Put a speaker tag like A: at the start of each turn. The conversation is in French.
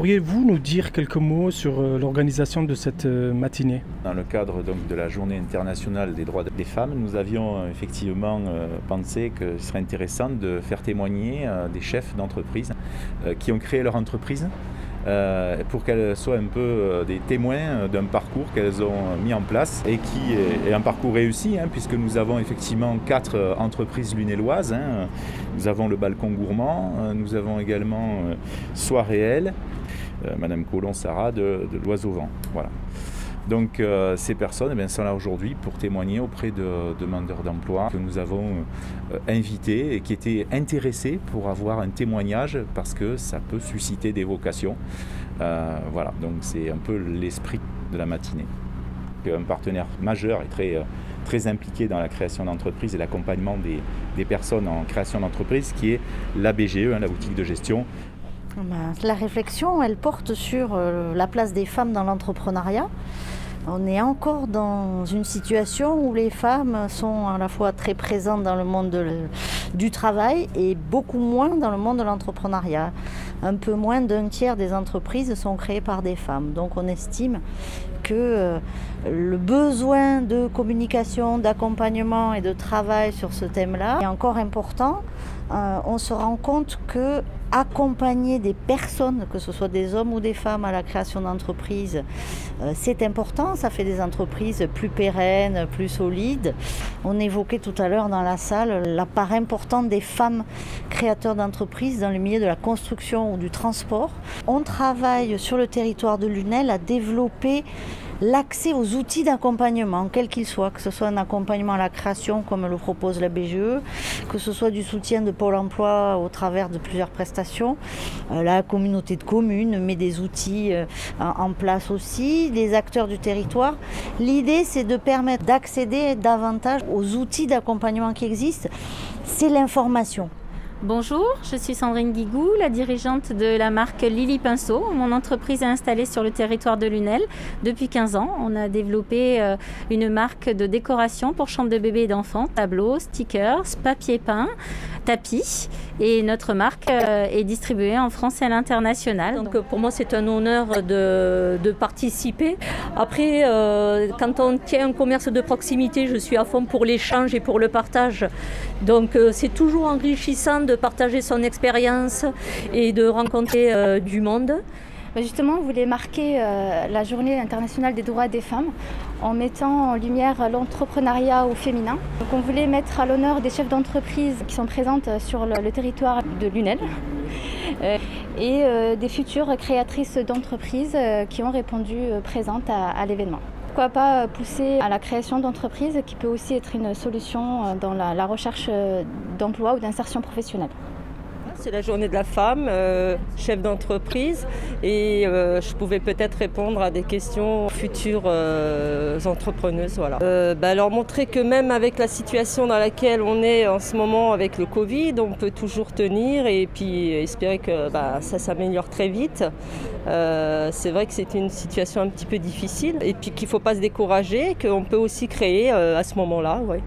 A: Pourriez-vous nous dire quelques mots sur l'organisation de cette matinée?
B: Dans le cadre donc, de la Journée internationale des droits des femmes, nous avions effectivement pensé que ce serait intéressant de faire témoigner des chefs d'entreprise qui ont créé leur entreprise pour qu'elles soient un peu des témoins d'un parcours qu'elles ont mis en place et qui est un parcours réussi, puisque nous avons effectivement 4 entreprises lunelloises. Nous avons le Balcon Gourmand, nous avons également Soir Réel, Madame Colomb Sarah de l'Oiseau Vent. Voilà. Donc ces personnes sont là aujourd'hui pour témoigner auprès de demandeurs d'emploi que nous avons invités et qui étaient intéressés pour avoir un témoignage parce que ça peut susciter des vocations. Voilà, donc c'est un peu l'esprit de la matinée. Un partenaire majeur et très impliqué dans la création d'entreprises et l'accompagnement des personnes en création d'entreprise qui est la BGE, la boutique de gestion.
C: La réflexion, elle porte sur la place des femmes dans l'entrepreneuriat. On est encore dans une situation où les femmes sont à la fois très présentes dans le monde du travail et beaucoup moins dans le monde de l'entrepreneuriat. Un peu moins d'un tiers des entreprises sont créées par des femmes. Donc on estime que le besoin de communication, d'accompagnement et de travail sur ce thème-là est encore important. On se rend compte que accompagner des personnes, que ce soit des hommes ou des femmes, à la création d'entreprises, c'est important. Ça fait des entreprises plus pérennes, plus solides. On évoquait tout à l'heure dans la salle la part importante des femmes créateurs d'entreprises dans le milieu de la construction ou du transport. On travaille sur le territoire de Lunel à développer l'accès aux outils d'accompagnement, quels qu'ils soient, que ce soit un accompagnement à la création comme le propose la BGE, que ce soit du soutien de Pôle emploi au travers de plusieurs prestations. La communauté de communes met des outils en place aussi, des acteurs du territoire. L'idée, c'est de permettre d'accéder davantage aux outils d'accompagnement qui existent. C'est l'information.
D: Bonjour, je suis Sandrine Guigou, la dirigeante de la marque Lily Pinceau. Mon entreprise est installée sur le territoire de Lunel depuis 15 ans. On a développé une marque de décoration pour chambres de bébés et d'enfants, tableaux, stickers, papier peint, tapis. Et notre marque est distribuée en France et à l'international.
E: Donc pour moi, c'est un honneur de participer. Après, quand on tient un commerce de proximité, je suis à fond pour l'échange et pour le partage. Donc c'est toujours enrichissant de partager son expérience et de rencontrer du monde.
F: Justement, on voulait marquer la Journée internationale des droits des femmes en mettant en lumière l'entrepreneuriat au féminin. Donc on voulait mettre à l'honneur des chefs d'entreprise qui sont présentes sur le territoire de Lunel et des futures créatrices d'entreprises qui ont répondu présentes à l'événement. Pourquoi pas pousser à la création d'entreprises qui peut aussi être une solution dans la recherche d'emploi ou d'insertion professionnelle.
E: C'est la journée de la femme, chef d'entreprise, et je pouvais peut-être répondre à des questions futures entrepreneuses. Voilà. Leur montrer que même avec la situation dans laquelle on est en ce moment avec le Covid, on peut toujours tenir et puis espérer que ça s'améliore très vite. C'est vrai que c'est une situation un petit peu difficile et puis qu'il ne faut pas se décourager, qu'on peut aussi créer à ce moment-là. Ouais.